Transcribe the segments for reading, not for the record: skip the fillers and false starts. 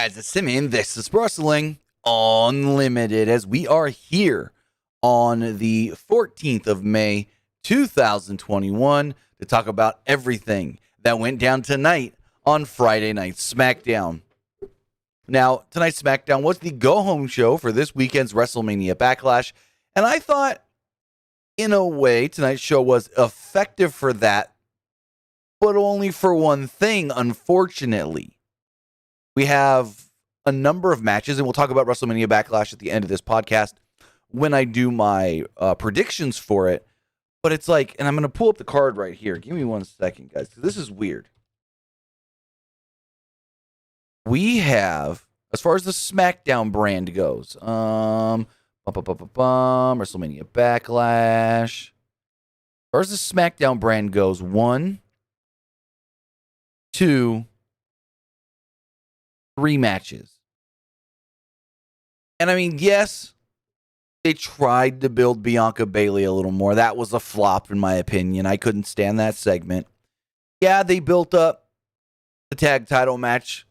guys, it's Simeon. This is Wrestling Unlimited as we are here on the 14th of May, 2021 to talk about everything that went down tonight on Friday Night Smackdown. Now, tonight's Smackdown was the go-home show for this weekend's WrestleMania Backlash, and I thought, in a way, tonight's show was effective for that, but only for one thing, unfortunately. We have a number of matches, and we'll talk about WrestleMania Backlash at the end of this podcast when I do my predictions for it. But it's like, and I'm going to pull up the card right here. Give me 1 second, guys, because this is weird. We have, as far as the SmackDown brand goes, WrestleMania Backlash. As far as the SmackDown brand goes, 1, 2, 3 matches. And I mean, yes, they tried to build Bianca Bayley a little more. That was a flop, in my opinion. I couldn't stand that segment. Yeah, they built up the tag title match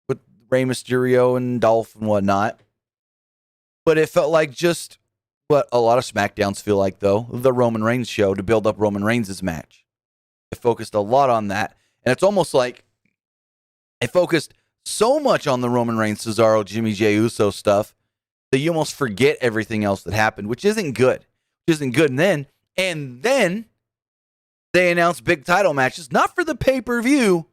with Rey Mysterio and Dolph and whatnot. But it felt like just what a lot of SmackDowns feel like, though, the Roman Reigns show to build up Roman Reigns' match. It focused a lot on that. And it's almost like it focused so much on the Roman Reigns, Cesaro, Jimmy J. Uso stuff that you almost forget everything else that happened, which isn't good. And then they announced big title matches, not for the pay-per-view,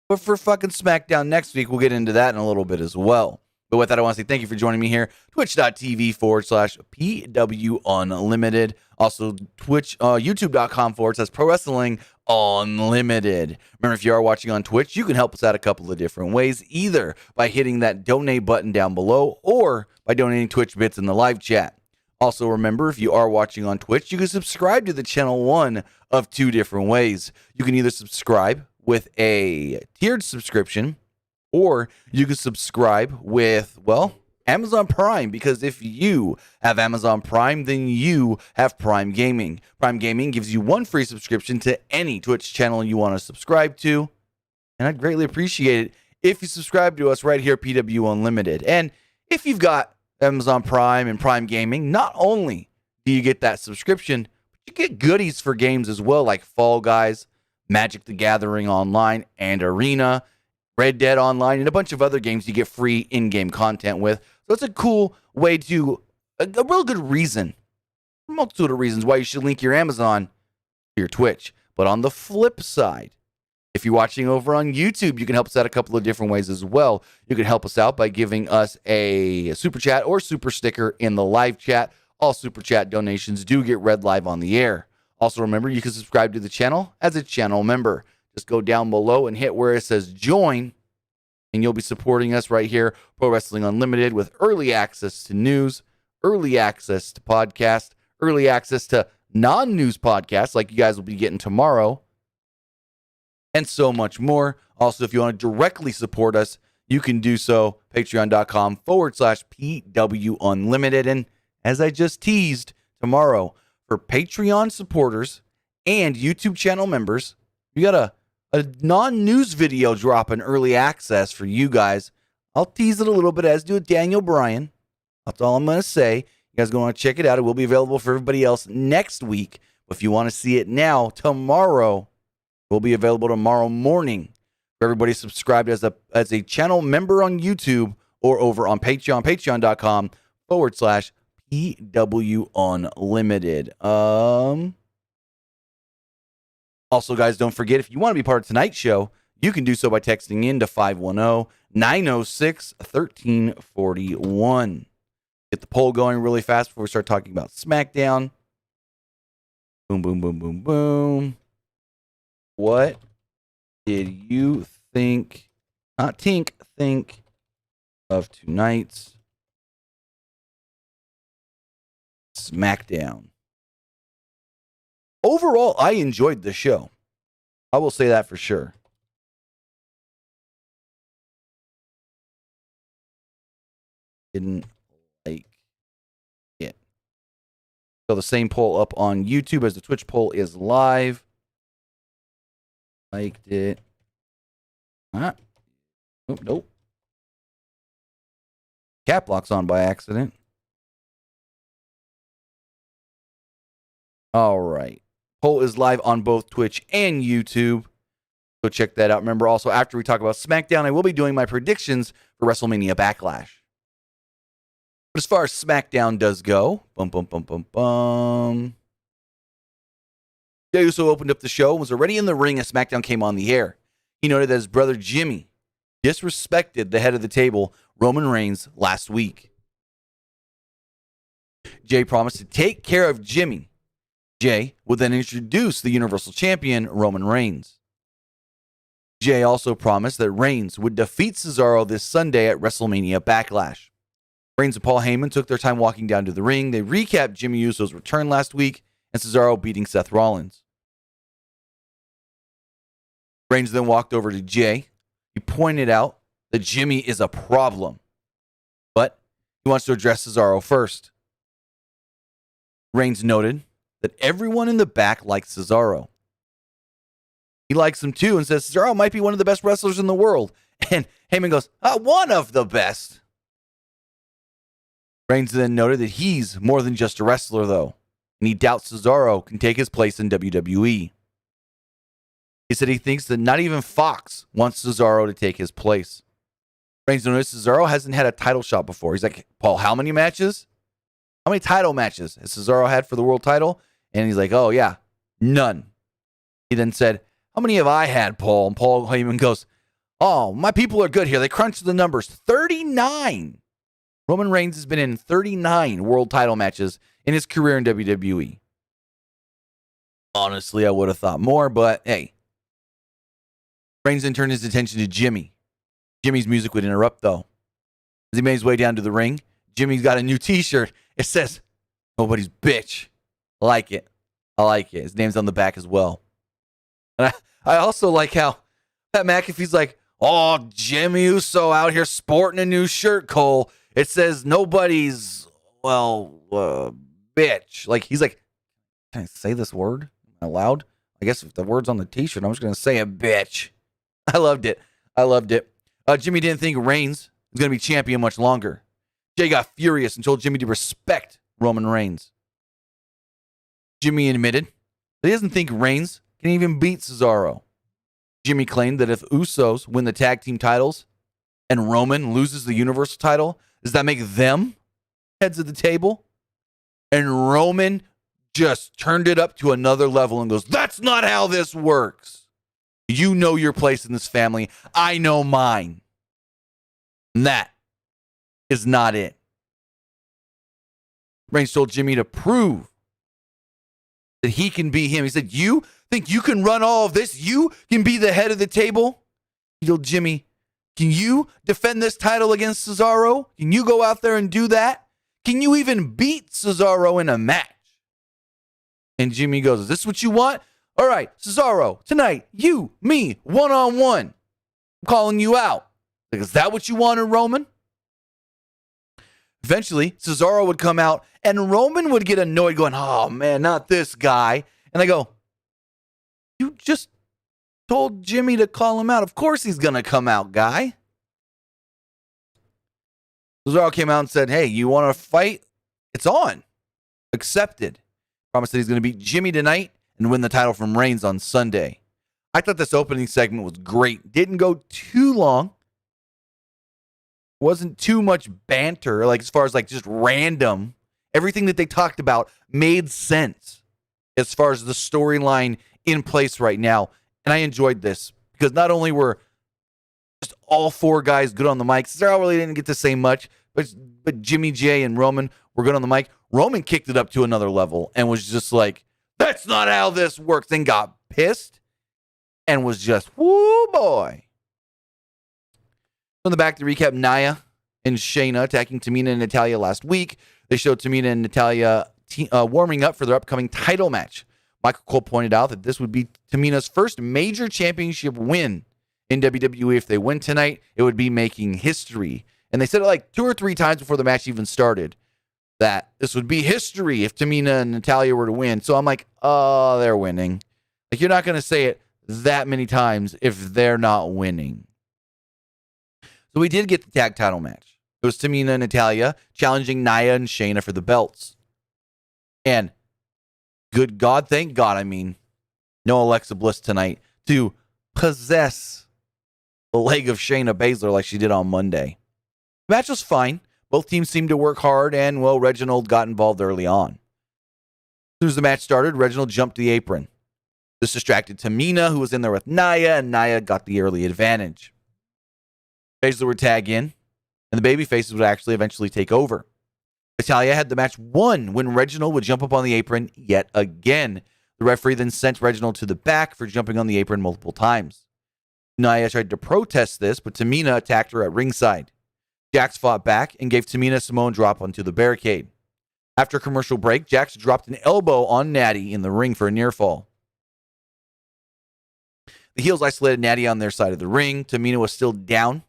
but for fucking SmackDown next week. We'll get into that in a little bit as well. But with that, I want to say thank you for joining me here. Twitch.tv/PW Unlimited. Also, YouTube.com/Pro Wrestling Unlimited. Remember, if you are watching on Twitch, you can help us out a couple of different ways, either by hitting that donate button down below or by donating Twitch bits in the live chat. Also, remember, if you are watching on Twitch, you can subscribe to the channel one of 2 different ways. You can either subscribe with a tiered subscription, or you can subscribe with, well, Amazon Prime, because if you have Amazon Prime, then you have Prime Gaming. Prime Gaming gives you 1 free subscription to any Twitch channel you want to subscribe to, and I'd greatly appreciate it if you subscribe to us right here at PW Unlimited. And if you've got Amazon Prime and Prime Gaming, not only do you get that subscription, but you get goodies for games as well, like Fall Guys, Magic the Gathering Online, and Arena, Red Dead Online, and a bunch of other games you get free in-game content with. So it's a cool way to, a real good reason, a multitude of reasons why you should link your Amazon to your Twitch. But on the flip side, if you're watching over on YouTube, you can help us out a couple of different ways as well. You can help us out by giving us a super chat or super sticker in the live chat. All super chat donations do get read live on the air. Also, remember, you can subscribe to the channel as a channel member. Just go down below and hit where it says join, and you'll be supporting us right here, Pro Wrestling Unlimited, with early access to news, early access to podcasts, early access to non-news podcasts like you guys will be getting tomorrow, and so much more. Also, if you want to directly support us, you can do so, patreon.com/PW Unlimited. And as I just teased, tomorrow, for Patreon supporters and YouTube channel members, we got a non-news video drop in early access for you guys. I'll tease it a little bit, as do Daniel Bryan. That's all I'm going to say. You guys going to check it out. It will be available for everybody else next week. But if you want to see it now, tomorrow, will be available tomorrow morning for everybody subscribed as a channel member on YouTube or over on Patreon, patreon.com/PW Unlimited. Also, guys, don't forget, if you want to be part of tonight's show, you can do so by texting in to 510-906-1341. Get the poll going really fast before we start talking about SmackDown. Boom, boom, boom, boom, boom. What did you think of tonight's SmackDown? Overall, I enjoyed the show. I will say that for sure. Didn't like it. So the same poll up on YouTube as the Twitch poll is live. Liked it. Oh, nope. Cap lock's on by accident. All right. Poll is live on both Twitch and YouTube. Go check that out. Remember, also, after we talk about SmackDown, I will be doing my predictions for WrestleMania Backlash. But as far as SmackDown does go, Jey Uso opened up the show and was already in the ring as SmackDown came on the air. He noted that his brother Jimmy disrespected the head of the table, Roman Reigns, last week. Jey promised to take care of Jimmy. Jey would then introduce the Universal Champion, Roman Reigns. Jey also promised that Reigns would defeat Cesaro this Sunday at WrestleMania Backlash. Reigns and Paul Heyman took their time walking down to the ring. They recapped Jimmy Uso's return last week and Cesaro beating Seth Rollins. Reigns then walked over to Jey. He pointed out that Jimmy is a problem, but he wants to address Cesaro first. Reigns noted that everyone in the back likes Cesaro. He likes him too and says Cesaro might be one of the best wrestlers in the world. And Heyman goes, one of the best. Reigns then noted that he's more than just a wrestler, though, and he doubts Cesaro can take his place in WWE. He said he thinks that not even Fox wants Cesaro to take his place. Reigns noticed Cesaro hasn't had a title shot before. He's like, Paul, how many matches? How many title matches has Cesaro had for the world title? And he's like, oh, yeah, none. He then said, how many have I had, Paul? And Paul Heyman goes, oh, my people are good here. They crunched the numbers. 39. Roman Reigns has been in 39 world title matches in his career in WWE. Honestly, I would have thought more, but hey. Reigns then turned his attention to Jimmy. Jimmy's music would interrupt, though. As he made his way down to the ring, Jimmy's got a new T-shirt. It says, nobody's bitch. I like it. I like it. His name's on the back as well. And I also like how Pat McAfee's like, oh, Jimmy Uso out here sporting a new shirt, Cole. It says nobody's, bitch. Like, he's like, can I say this word out loud? I guess if the word's on the T-shirt, I'm just going to say it, bitch. I loved it. Jimmy didn't think Reigns was going to be champion much longer. Jey got furious and told Jimmy to respect Roman Reigns. Jimmy admitted that he doesn't think Reigns can even beat Cesaro. Jimmy claimed that if Usos win the tag team titles and Roman loses the Universal title, does that make them heads of the table? And Roman just turned it up to another level and goes, that's not how this works. You know your place in this family. I know mine. And that is not it. Reigns told Jimmy to prove that he can be him. He said, you think you can run all of this? You can be the head of the table? He told Jimmy, can you defend this title against Cesaro? Can you go out there and do that? Can you even beat Cesaro in a match? And Jimmy goes, is this what you want? All right, Cesaro, tonight, you, me, one-on-one. I'm calling you out. Like, is that what you wanted, Roman? Eventually, Cesaro would come out, and Roman would get annoyed going, oh, man, not this guy. And I go, you just told Jimmy to call him out. Of course he's going to come out, guy. Cesaro came out and said, hey, you want to fight? It's on. Accepted. Promised that he's going to beat Jimmy tonight and win the title from Reigns on Sunday. I thought this opening segment was great. Didn't go too long. Wasn't too much banter, like as far as like just random. Everything that they talked about made sense as far as the storyline in place right now. And I enjoyed this because not only were just all four guys good on the mic. Cesaro really didn't get to say much, but Jimmy, Jey, and Roman were good on the mic. Roman kicked it up to another level and was just like, that's not how this works. Then got pissed and was just, whoo boy. From the back to recap, Nia and Shayna attacking Tamina and Natalya last week. They showed Tamina and Natalya warming up for their upcoming title match. Michael Cole pointed out that this would be Tamina's first major championship win in WWE. If they win tonight, it would be making history. And they said it like 2 or 3 times before the match even started, that this would be history if Tamina and Natalya were to win. So I'm like, oh, they're winning. Like, you're not going to say it that many times if they're not winning. So we did get the tag title match. It was Tamina and Natalya challenging Nia and Shayna for the belts. And good God, thank God, no Alexa Bliss tonight to possess the leg of Shayna Baszler like she did on Monday. The match was fine. Both teams seemed to work hard, and, well, Reginald got involved early on. As soon as the match started, Reginald jumped to the apron. This distracted Tamina, who was in there with Nia, and Nia got the early advantage. Baszler would tag in, and the babyfaces would actually eventually take over. Natalya had the match won when Reginald would jump up on the apron yet again. The referee then sent Reginald to the back for jumping on the apron multiple times. Nia tried to protest this, but Tamina attacked her at ringside. Jax fought back and gave Tamina a Samoan drop onto the barricade. After a commercial break, Jax dropped an elbow on Natty in the ring for a near fall. The heels isolated Natty on their side of the ring. Tamina was still down,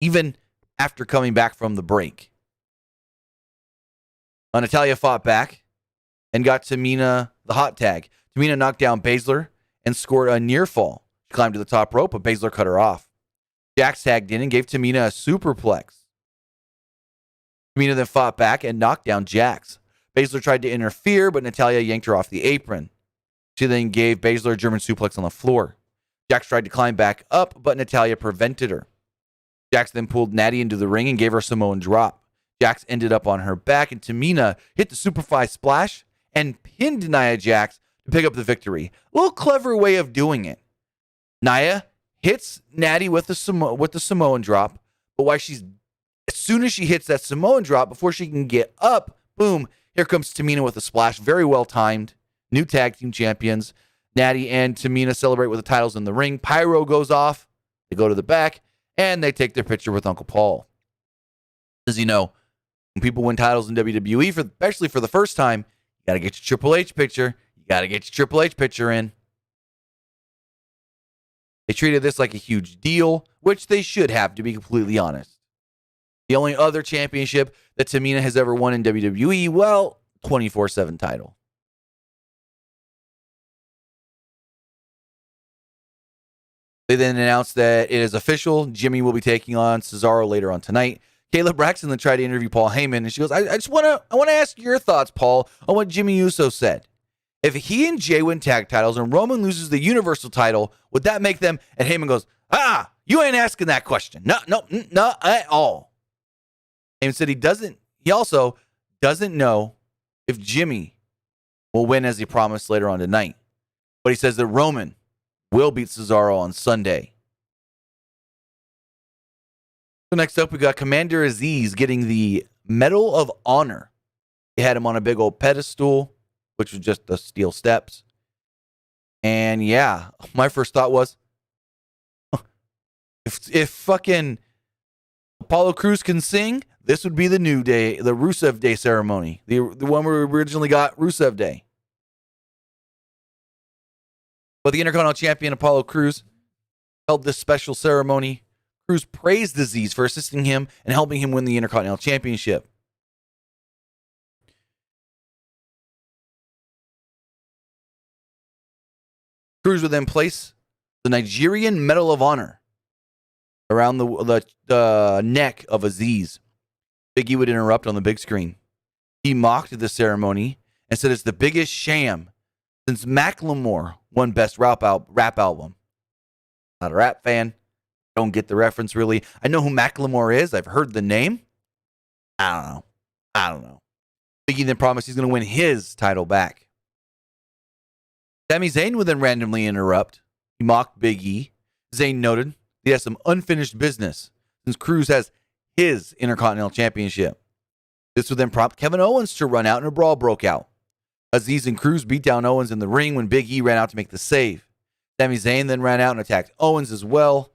even after coming back from the break. Natalya fought back and got Tamina the hot tag. Tamina knocked down Baszler and scored a near fall. She climbed to the top rope, but Baszler cut her off. Jax tagged in and gave Tamina a superplex. Tamina then fought back and knocked down Jax. Baszler tried to interfere, but Natalya yanked her off the apron. She then gave Baszler a German suplex on the floor. Jax tried to climb back up, but Natalya prevented her. Jax then pulled Natty into the ring and gave her a Samoan drop. Jax ended up on her back, and Tamina hit the Superfly Splash and pinned Nia Jax to pick up the victory. A little clever way of doing it. Nia hits Natty with the Samoan drop, but as soon as she hits that Samoan drop, before she can get up, boom, here comes Tamina with a splash. Very well timed. New tag team champions. Natty and Tamina celebrate with the titles in the ring. Pyro goes off. They go to the back, and they take their picture with Uncle Paul. As you know, when people win titles in WWE, especially for the first time, you got to get your Triple H picture. You got to get your Triple H picture in. They treated this like a huge deal, which they should have, to be completely honest. The only other championship that Tamina has ever won in WWE, well, 24/7 title. They then announced that it is official. Jimmy will be taking on Cesaro later on tonight. Kayla Braxton then tried to interview Paul Heyman, and she goes, I want to ask your thoughts, Paul, on what Jimmy Uso said. If he and Jay win tag titles and Roman loses the Universal title, would that make them? And Heyman goes, you ain't asking that question. No, not at all. Heyman said he also doesn't know if Jimmy will win as he promised later on tonight. But he says that Roman will beat Cesaro on Sunday. So next up, we got Commander Aziz getting the Medal of Honor. They had him on a big old pedestal, which was just the steel steps. And yeah, my first thought was, if fucking Apollo Crews can sing, this would be the New Day, the Rusev Day ceremony. The one where we originally got Rusev Day. But the Intercontinental Champion Apollo Crews held this special ceremony. Crews praised Aziz for assisting him and helping him win the Intercontinental Championship. Crews would then place the Nigerian Medal of Honor around the neck of Aziz. Big E would interrupt on the big screen. He mocked the ceremony and said it's the biggest sham since Macklemore won Best Rap Album. Not a rap fan. Don't get the reference, really. I know who Macklemore is. I've heard the name. I don't know. Big E then promised he's going to win his title back. Sami Zayn would then randomly interrupt. He mocked Big E. Zayn noted he has some unfinished business since Crews has his Intercontinental Championship. This would then prompt Kevin Owens to run out and a brawl broke out. Aziz and Crews beat down Owens in the ring when Big E ran out to make the save. Sami Zayn then ran out and attacked Owens as well.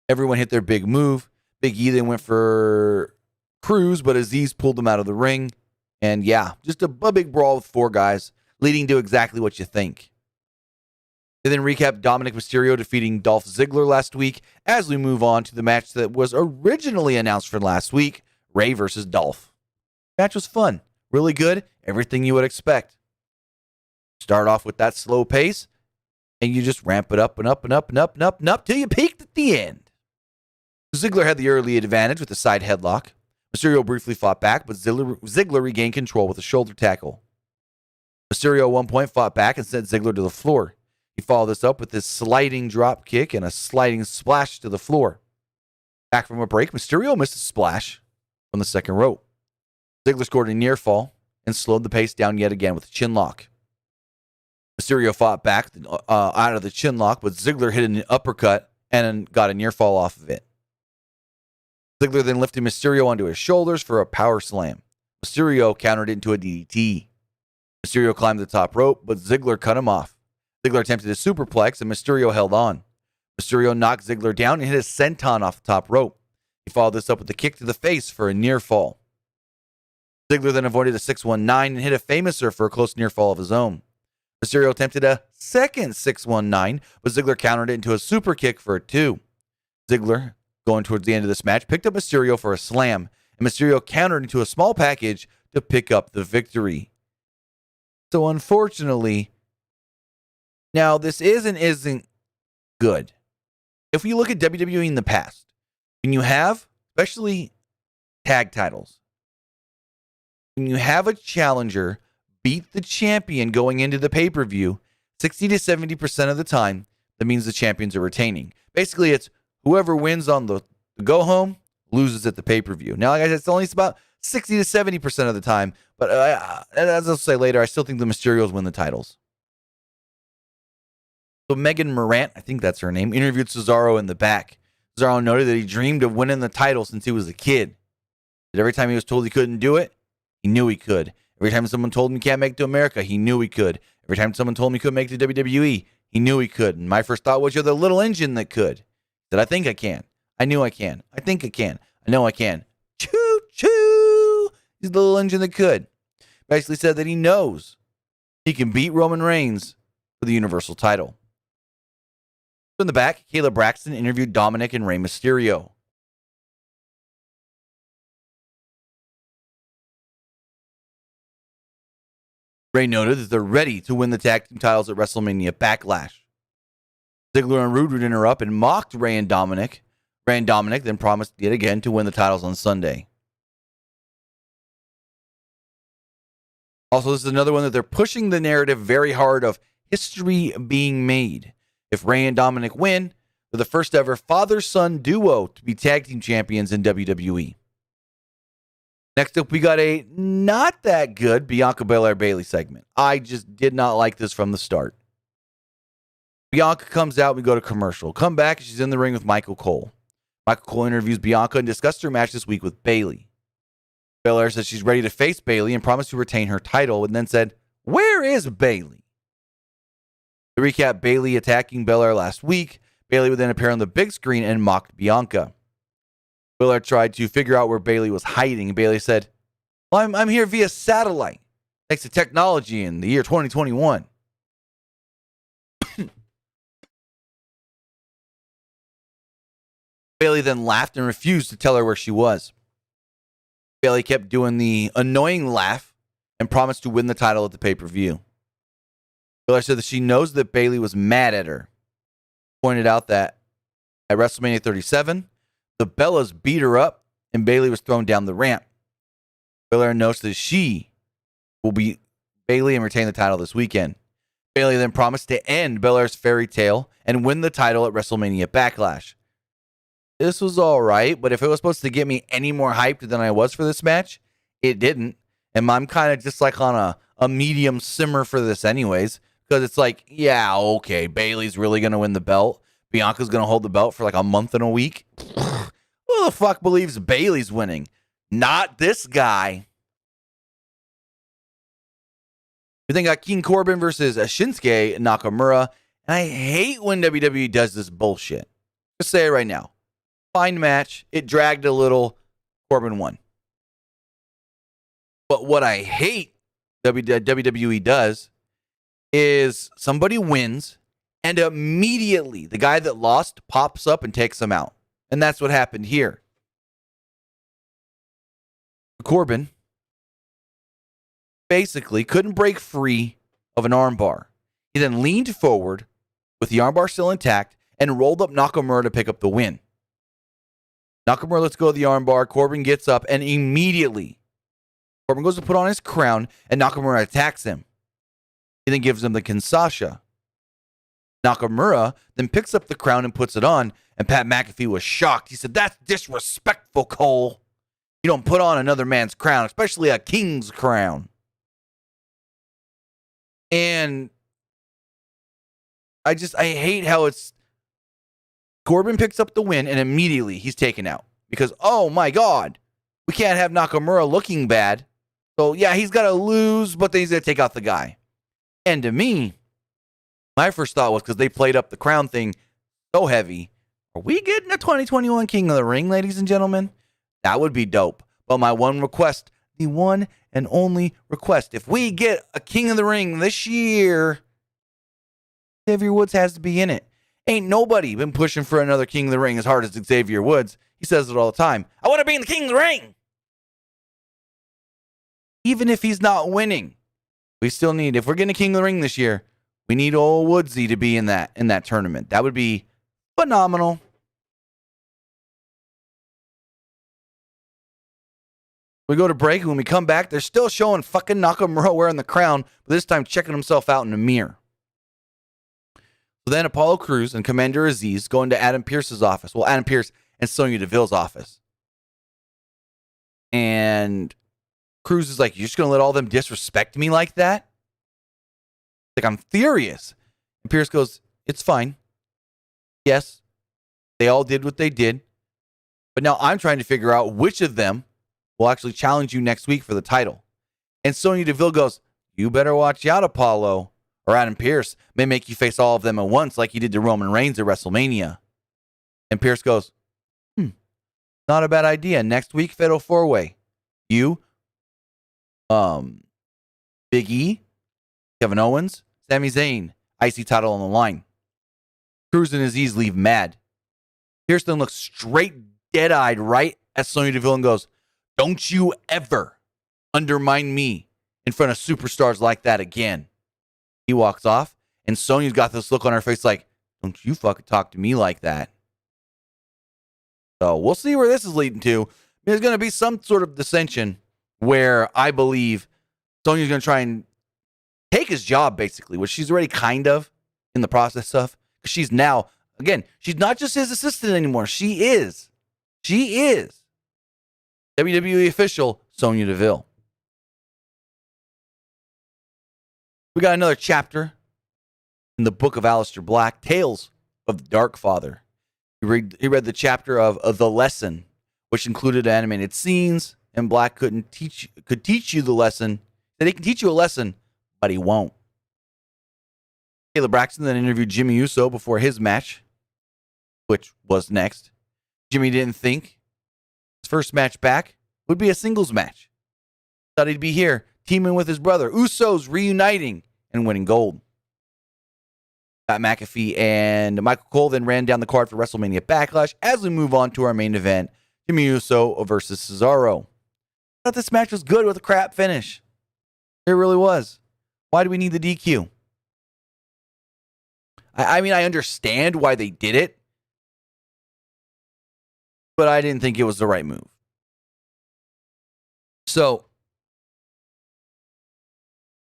Everyone hit their big move. Big E then went for Crews, but Aziz pulled him out of the ring. And yeah, just a big brawl with four guys, leading to exactly what you think. They then recap Dominic Mysterio defeating Dolph Ziggler last week as we move on to the match that was originally announced for last week, Rey versus Dolph. Match was fun, really good, everything you would expect. Start off with that slow pace, and you just ramp it up and up and up and up and up and up till you peaked at the end. Ziggler had the early advantage with the side headlock. Mysterio briefly fought back, but Ziggler regained control with a shoulder tackle. Mysterio at one point fought back and sent Ziggler to the floor. He followed this up with his sliding drop kick and a sliding splash to the floor. Back from a break, Mysterio missed a splash from the second rope. Ziggler scored a near fall and slowed the pace down yet again with a chin lock. Mysterio fought back out of the chin lock, but Ziggler hit an uppercut and got a near fall off of it. Ziggler then lifted Mysterio onto his shoulders for a power slam. Mysterio countered it into a DDT. Mysterio climbed the top rope, but Ziggler cut him off. Ziggler attempted a superplex, and Mysterio held on. Mysterio knocked Ziggler down and hit a senton off the top rope. He followed this up with a kick to the face for a near fall. Ziggler then avoided a 619 and hit a famouser for a close near fall of his own. Mysterio attempted a second 619, but Ziggler countered it into a super kick for a 2. Ziggler, going towards the end of this match, picked up Mysterio for a slam, and Mysterio countered into a small package to pick up the victory. So unfortunately, now this isn't good. If we look at WWE in the past, when you have, especially tag titles, when you have a challenger beat the champion going into the pay-per-view, 60 to 70% of the time, that means the champions are retaining. Basically, it's whoever wins on the go-home loses at the pay-per-view. Now, like I said, it's only about 60 to 70% of the time, but as I'll say later, I still think the Mysterios win the titles. So Megan Morant, I think that's her name, interviewed Cesaro in the back. Cesaro noted that he dreamed of winning the title since he was a kid. That every time he was told he couldn't do it, he knew he could. Every time someone told him he can't make it to America, he knew he could. Every time someone told him he couldn't make it to WWE, he knew he could. And my first thought was, you're the little engine that could. That I think I can. I knew I can. I think I can. I know I can. Choo choo! He's the little engine that could. Basically said that he knows he can beat Roman Reigns for the Universal title. In the back, Kayla Braxton interviewed Dominic and Rey Mysterio. Rey noted that they're ready to win the tag team titles at WrestleMania Backlash. Ziggler and Rude would interrupt and mocked Rey and Dominic. Rey and Dominic then promised yet again to win the titles on Sunday. Also, this is another one that they're pushing the narrative very hard of history being made. If Rey and Dominic win, they're the first ever father-son duo to be tag team champions in WWE. Next up, we got a not that good Bianca Bel-Air Bayley segment. I just did not like this from the start. Bianca comes out, we go to commercial. Come back, she's in the ring with Michael Cole. Michael Cole interviews Bianca and discussed her match this week with Bayley. Bel-Air says she's ready to face Bayley and promised to retain her title, and then said, "Where is Bayley?" To recap Bayley attacking Bel-Air last week, Bayley would then appear on the big screen and mocked Bianca. Bel-Air tried to figure out where Bayley was hiding. Bayley said, "Well, I'm here via satellite, thanks to technology in the year 2021. Bayley then laughed and refused to tell her where she was. Bayley kept doing the annoying laugh and promised to win the title at the pay-per-view. Bel-Air said that she knows that Bayley was mad at her. Pointed out that at WrestleMania 37, the Bellas beat her up and Bayley was thrown down the ramp. Bel-Air notes that she will beat Bayley and retain the title this weekend. Bayley then promised to end Bel-Air's fairy tale and win the title at WrestleMania Backlash. This was all right, but if it was supposed to get me any more hyped than I was for this match, it didn't. And I'm kind of just like on a medium simmer for this anyways, because it's like, yeah, okay, Bayley's really going to win the belt. Bianca's going to hold the belt for like a month and a week. Who the fuck believes Bayley's winning? Not this guy. We then got King Corbin versus Shinsuke Nakamura. And I hate when WWE does this bullshit. Just say it right now. Fine match. It dragged a little. Corbin won. But what I hate WWE does is somebody wins and immediately the guy that lost pops up and takes them out. And that's what happened here. Corbin basically couldn't break free of an armbar. He then leaned forward with the armbar still intact and rolled up Nakamura to pick up the win. Nakamura lets go of the armbar. Corbin gets up, and immediately Corbin goes to put on his crown, and Nakamura attacks him. He then gives him the Kinshasa. Nakamura then picks up the crown and puts it on, and Pat McAfee was shocked. He said, "That's disrespectful, Cole. You don't put on another man's crown, especially a king's crown." And I hate how it's Corbin picks up the win, and immediately he's taken out. Because, oh my God, we can't have Nakamura looking bad. So, yeah, he's got to lose, but then he's going to take out the guy. And to me, my first thought was, because they played up the crown thing so heavy, are we getting a 2021 King of the Ring, ladies and gentlemen? That would be dope. But my one request, the one and only request, if we get a King of the Ring this year, Xavier Woods has to be in it. Ain't nobody been pushing for another King of the Ring as hard as Xavier Woods. He says it all the time. I want to be in the King of the Ring. Even if he's not winning, we still need, if we're getting a King of the Ring this year, we need old Woodsy to be in that tournament. That would be phenomenal. We go to break, and when we come back, they're still showing fucking Nakamura wearing the crown, but this time checking himself out in the mirror. So then Apollo Crews and Commander Aziz go into Adam Pearce's office. Well, Adam Pearce and Sonya Deville's office. And Crews is like, "You're just going to let all them disrespect me like that?" Like, I'm furious. And Pearce goes, "It's fine. Yes, they all did what they did. But now I'm trying to figure out which of them will actually challenge you next week for the title." And Sonya Deville goes, "You better watch out, Apollo, or Adam Pearce may make you face all of them at once like he did to Roman Reigns at WrestleMania." And Pearce goes, "Not a bad idea. Next week, Fatal 4-Way. You, Big E, Kevin Owens, Sami Zayn, IC title on the line." Crews and Aziz leave mad. Pearce then looks straight dead-eyed right at Sonya Deville and goes, "Don't you ever undermine me in front of superstars like that again." He walks off, and Sonya's got this look on her face like, "Don't you fucking talk to me like that." So we'll see where this is leading to. There's going to be some sort of dissension where I believe Sonya's going to try and take his job, basically, which she's already kind of in the process of. Because she's now, again, she's not just his assistant anymore. She is WWE official Sonya Deville. We got another chapter in the book of Aleister Black, Tales of the Dark Father. He read the chapter of The Lesson, which included animated scenes, and Black could teach you the lesson. That he can teach you a lesson, but he won't. Kayla Braxton then interviewed Jimmy Uso before his match, which was next. Jimmy didn't think his first match back would be a singles match. Thought he'd be here, teaming with his brother. Usos reuniting and winning gold. Pat McAfee and Michael Cole then ran down the card for WrestleMania Backlash as we move on to our main event, Jimmy Uso versus Cesaro. I thought this match was good with a crap finish. It really was. Why do we need the DQ? I mean, I understand why they did it, but I didn't think it was the right move. So,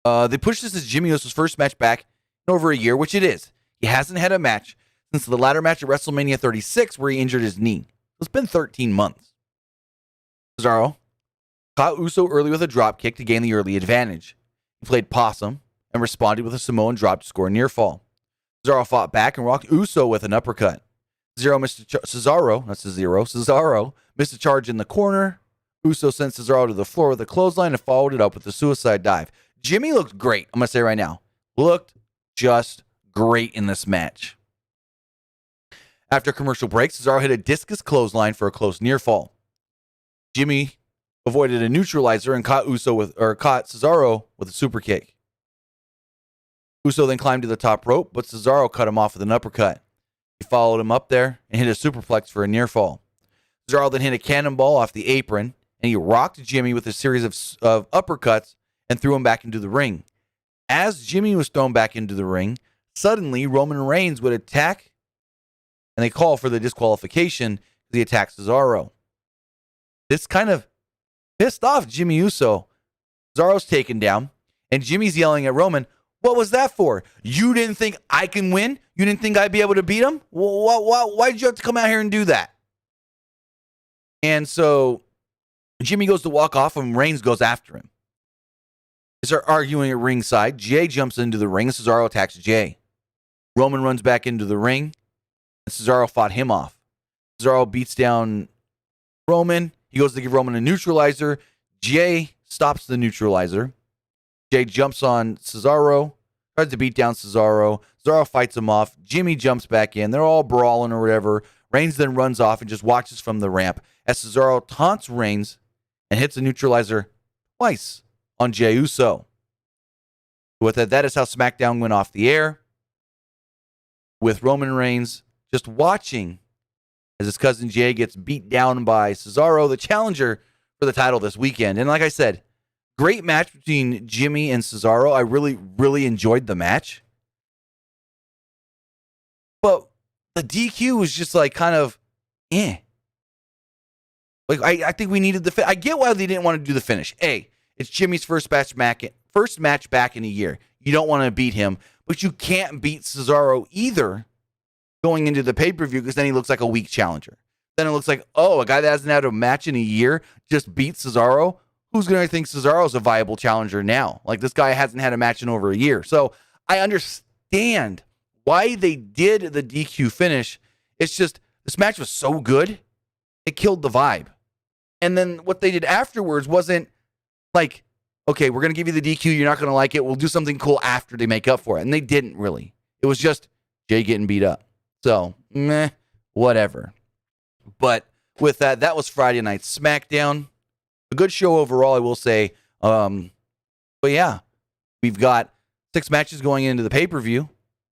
they pushed this as Jimmy Uso's first match back in over a year, which it is. He hasn't had a match since the latter match at WrestleMania 36 where he injured his knee. It's been 13 months. Cesaro caught Uso early with a drop kick to gain the early advantage. He played possum and responded with a Samoan drop to score a near fall. Cesaro fought back and rocked Uso with an uppercut. Cesaro missed a charge in the corner. Uso sent Cesaro to the floor with a clothesline and followed it up with a suicide dive. Jimmy looked great. I'm going to say right now. Looked just great in this match. After commercial break, Cesaro hit a discus clothesline for a close near fall. Jimmy avoided a neutralizer and caught Cesaro with a super kick. Uso then climbed to the top rope, but Cesaro cut him off with an uppercut. He followed him up there and hit a superplex for a near fall. Cesaro then hit a cannonball off the apron, and he rocked Jimmy with a series of uppercuts and threw him back into the ring. As Jimmy was thrown back into the ring, suddenly Roman Reigns would attack, and they call for the disqualification because he attacked Cesaro. This kind of pissed off Jimmy Uso. Cesaro's taken down, and Jimmy's yelling at Roman, what was that for? You didn't think I can win? You didn't think I'd be able to beat him? Why did you have to come out here and do that? And so Jimmy goes to walk off, and Reigns goes after him. They start arguing at ringside. Jay jumps into the ring, and Cesaro attacks Jay. Roman runs back into the ring, and Cesaro fought him off. Cesaro beats down Roman. He goes to give Roman a neutralizer. Jay stops the neutralizer. Jay jumps on Cesaro, tries to beat down Cesaro. Cesaro fights him off. Jimmy jumps back in. They're all brawling or whatever. Reigns then runs off and just watches from the ramp as Cesaro taunts Reigns and hits a neutralizer twice on Jey Uso. With that is how SmackDown went off the air, with Roman Reigns just watching as his cousin Jay gets beat down by Cesaro, the challenger for the title this weekend. And like I said, great match between Jimmy and Cesaro. I really, really enjoyed the match. But the DQ was just like kind of, Like I think we needed the I get why they didn't want to do the finish. It's Jimmy's first match back in a year. You don't want to beat him, but you can't beat Cesaro either going into the pay-per-view because then he looks like a weak challenger. Then it looks like, a guy that hasn't had a match in a year just beat Cesaro. Who's going to think Cesaro's a viable challenger now? Like, this guy hasn't had a match in over a year. So I understand why they did the DQ finish. It's just, this match was so good, it killed the vibe. And then what they did afterwards wasn't like, okay, we're going to give you the DQ, you're not going to like it, we'll do something cool after they make up for it. And they didn't really. It was just Jay getting beat up. So, whatever. But with that was Friday Night Smackdown. A good show overall, I will say. But yeah, we've got 6 matches going into the pay-per-view.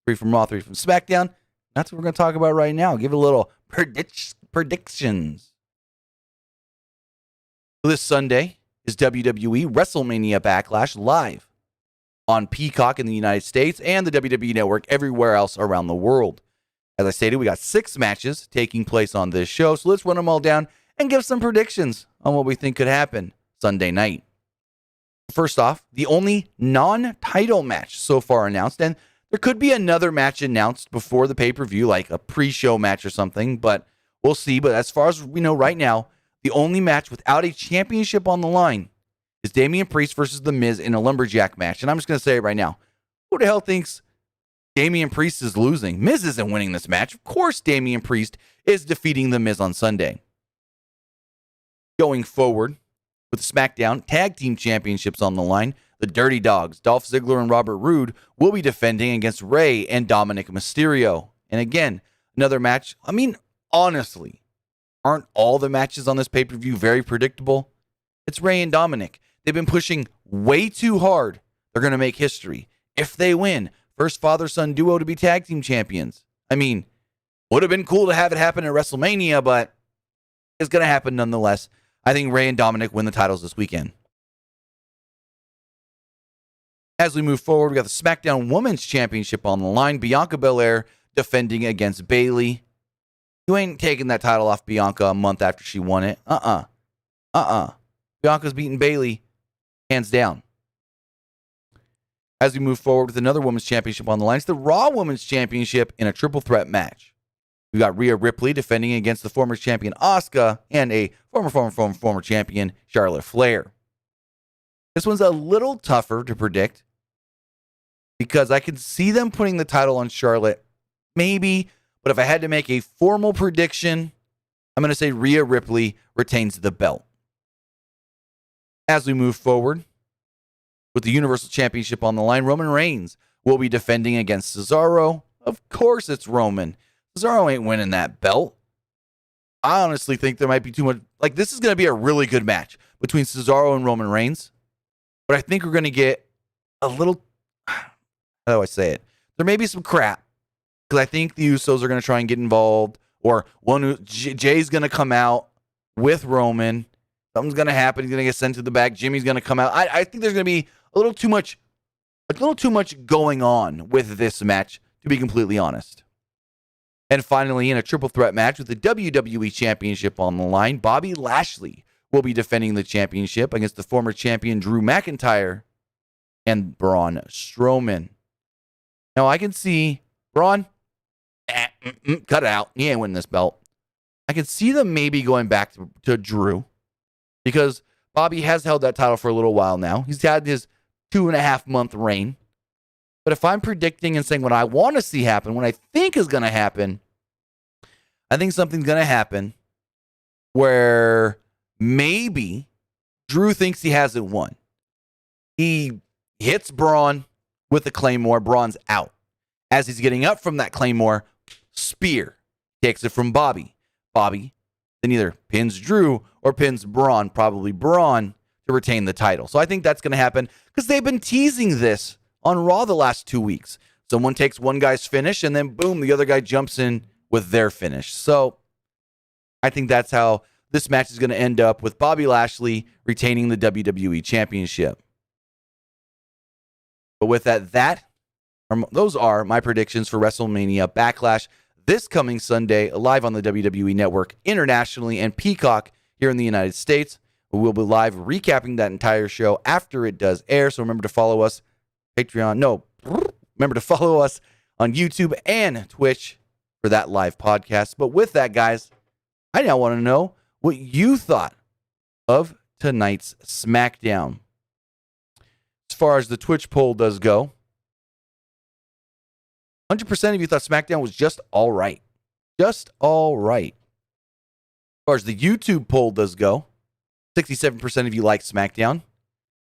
3 from Raw, 3 from SmackDown. That's what we're going to talk about right now. Give it a little predictions. This Sunday is WWE WrestleMania Backlash live on Peacock in the United States and the WWE Network everywhere else around the world. As I stated, we got 6 matches taking place on this show, so let's run them all down and give some predictions on what we think could happen Sunday night. First off, the only non-title match so far announced, and there could be another match announced before the pay-per-view, like a pre-show match or something, but we'll see. But as far as we know right now, the only match without a championship on the line is Damien Priest versus The Miz in a Lumberjack match. And I'm just going to say it right now. Who the hell thinks Damien Priest is losing? Miz isn't winning this match. Of course Damien Priest is defeating The Miz on Sunday. Going forward, with SmackDown Tag Team Championships on the line, the Dirty Dogs, Dolph Ziggler and Robert Roode, will be defending against Rey and Dominic Mysterio. And again, another match. I mean, honestly, aren't all the matches on this pay-per-view very predictable? It's Rey and Dominic. They've been pushing way too hard. They're going to make history. If they win, first father-son duo to be tag team champions. I mean, would have been cool to have it happen at WrestleMania, but it's going to happen nonetheless. I think Rey and Dominic win the titles this weekend. As we move forward, we got the SmackDown Women's Championship on the line. Bianca Belair defending against Bayley. You ain't taking that title off Bianca a month after she won it. Bianca's beating Bayley hands down. As we move forward with another Women's Championship on the line, it's the Raw Women's Championship in a triple threat match. We got Rhea Ripley defending against the former champion Asuka and a former champion Charlotte Flair. This one's a little tougher to predict because I could see them putting the title on Charlotte, maybe, but if I had to make a formal prediction, I'm going to say Rhea Ripley retains the belt. As we move forward with the Universal Championship on the line, Roman Reigns will be defending against Cesaro. Of course it's Roman. Cesaro ain't winning that belt. I honestly think there might be too much. Like, this is going to be a really good match between Cesaro and Roman Reigns. But I think we're going to get a little, how do I say it? There may be some crap. Because I think the Usos are going to try and get involved. Or Jay's going to come out with Roman. Something's going to happen. He's going to get sent to the back. Jimmy's going to come out. I think there's going to be a little too much going on with this match, to be completely honest. And finally, in a triple threat match with the WWE Championship on the line, Bobby Lashley will be defending the championship against the former champion Drew McIntyre and Braun Strowman. Now, I can see Braun, cut it out. He ain't winning this belt. I can see them maybe going back to Drew because Bobby has held that title for a little while now. He's had his 2.5-month reign. But if I'm predicting and saying what I want to see happen, what I think is going to happen, I think something's going to happen where maybe Drew thinks he hasn't won. He hits Braun with the Claymore. Braun's out. As he's getting up from that Claymore, spear takes it from Bobby. Bobby then either pins Drew or pins Braun, probably Braun, to retain the title. So I think that's going to happen because they've been teasing this on Raw the last 2 weeks. Someone takes one guy's finish and then boom, the other guy jumps in with their finish. So I think that's how this match is going to end up with Bobby Lashley retaining the WWE Championship. But with that, those are my predictions for WrestleMania Backlash this coming Sunday, live on the WWE Network internationally and Peacock here in the United States. We'll be live recapping that entire show after it does air. So remember to follow us remember to follow us on YouTube and Twitch for that live podcast. But with that, guys, I now want to know what you thought of tonight's SmackDown. As far as the Twitch poll does go, 100% of you thought SmackDown was just all right. Just all right. As far as the YouTube poll does go, 67% of you liked SmackDown.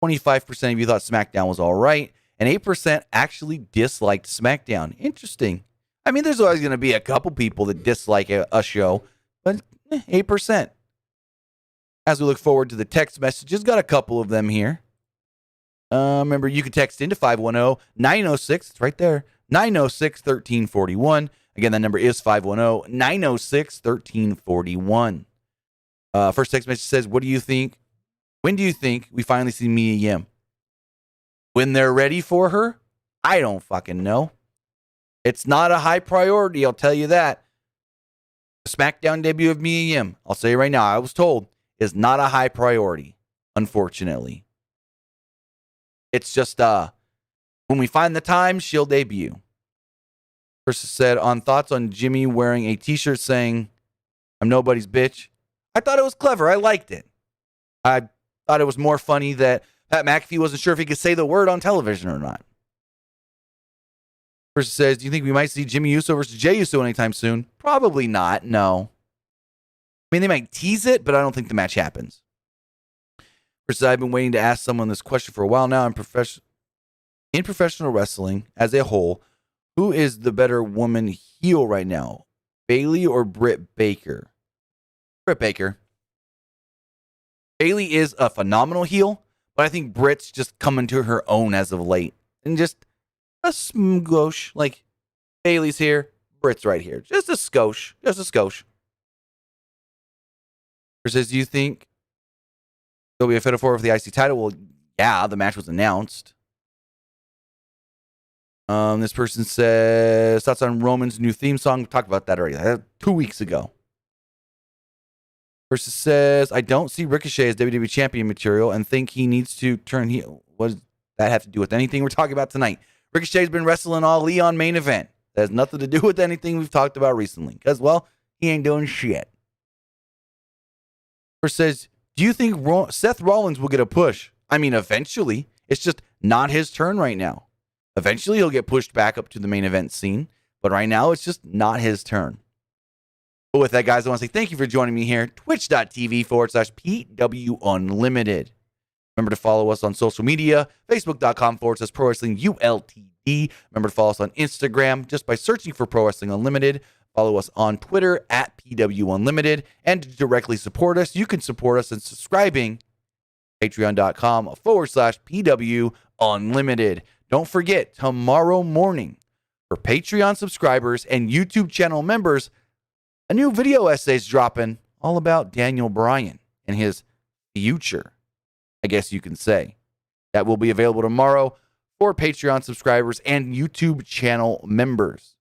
25% of you thought SmackDown was all right. And 8% actually disliked SmackDown. Interesting. I mean, there's always going to be a couple people that dislike a show, but 8%. As we look forward to the text messages, got a couple of them here. Remember, you can text into 510-906. It's right there. 906-1341. Again, that number is 510-906-1341. First text message says, what do you think? When do you think we finally see Mia Yim? When they're ready for her? I don't fucking know. It's not a high priority, I'll tell you that. The SmackDown debut of Mia Yim, I'll say right now, I was told, is not a high priority, unfortunately. It's just, when we find the time, she'll debut. Person said, on thoughts on Jimmy wearing a T-shirt saying, I'm nobody's bitch. I thought it was clever. I liked it. I thought it was more funny that Pat McAfee wasn't sure if he could say the word on television or not. Person says, do you think we might see Jimmy Uso versus Jey Uso anytime soon? Probably not, no. I mean, they might tease it, but I don't think the match happens. Person said, I've been waiting to ask someone this question for a while now. In professional wrestling as a whole, who is the better woman heel right now? Bayley or Britt Baker? Britt Baker. Bayley is a phenomenal heel, but I think Britt's just coming to her own as of late. And just a skosh. Like, Bayley's here, Britt's right here. Just a skosh. Just a skosh. Or says, do you think there'll be a Fatal 4 for the IC title? Well, yeah, the match was announced. This person says, thoughts on Roman's new theme song? We talked about that already. 2 weeks ago. Person says, I don't see Ricochet as WWE Champion material and think he needs to turn heel. What does that have to do with anything we're talking about tonight? Ricochet's been wrestling all Leon main event. That has nothing to do with anything we've talked about recently. Because, well, he ain't doing shit. Person says, do you think Seth Rollins will get a push? I mean, eventually. It's just not his turn right now. Eventually, he'll get pushed back up to the main event scene. But right now, it's just not his turn. But with that, guys, I want to say thank you for joining me here. Twitch.tv/PW Unlimited. Remember to follow us on social media. Facebook.com/Pro Wrestling ULTD. Remember to follow us on Instagram just by searching for Pro Wrestling Unlimited. Follow us on Twitter @PW Unlimited. And to directly support us, you can support us in subscribing. Patreon.com/PW Unlimited. Don't forget, tomorrow morning, for Patreon subscribers and YouTube channel members, a new video essay is dropping all about Daniel Bryan and his future, I guess you can say. That will be available tomorrow for Patreon subscribers and YouTube channel members.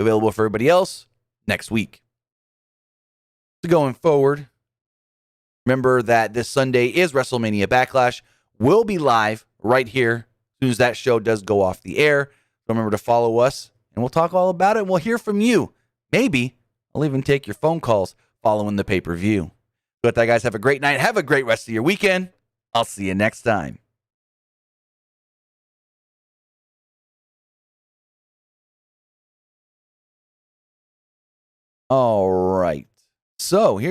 available for everybody else next week. So going forward, remember that this Sunday is WrestleMania Backlash. We'll be live right here as soon as that show does go off the air. Remember to follow us, and we'll talk all about it, and we'll hear from you. Maybe I'll even take your phone calls following the pay-per-view. But that, guys, have a great night. Have a great rest of your weekend. I'll see you next time. All right. So here's